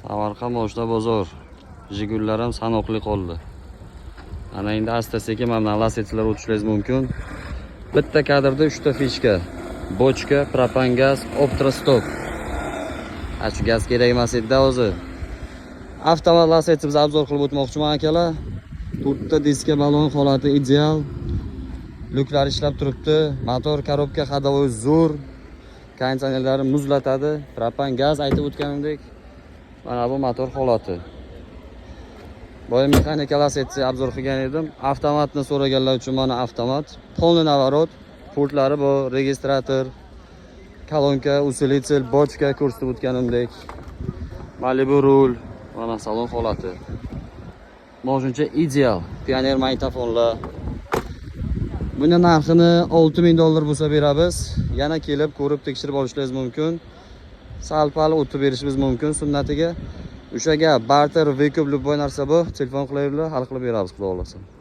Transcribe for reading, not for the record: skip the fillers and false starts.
Samarqand Moshna bozor. Jigullar ham sanoqli qoldi. Ana endi asta-sekin mana Lasetchilar o'tishingiz mumkin. Bitta kadrda 3 ta fichka. Bochka, propan gaz, optrostop. Shu gaz kerak emas edi hozir. Avtomat Lasetchi biz obzor qilib o'tmoqchiman akalar. 4 ta diska balon holati ideal. Luklar ishlab turibdi. Motor, korobka, hadovoy zo'r. Konditsionerlari muzlatadi. Propan gaz aytib o'tganimdek. Mana bu motor holati. Boya mexanika Lasetchi obzor qilgan edim. Avtomatni so'raganlar uchun mana avtomat. Polniy navorot, pultlari bor, registrator, kolonka, usilitel, bochka ko'rsatib o'tganimdek. Malibu rul, mana salon holati. Moshincha ideal. Pioner magnitofonlar. Buni narxini $6000 bo'lsa beramiz. Yana kelib ko'rib tekshirib olishingiz mumkin. Sal-pal o'tib berishimiz mumkin sunnatiga. O'shaga barter, vekup, любой narsa bor. Telefon qilayverlar, hal qilib beramiz, xudo xolasa.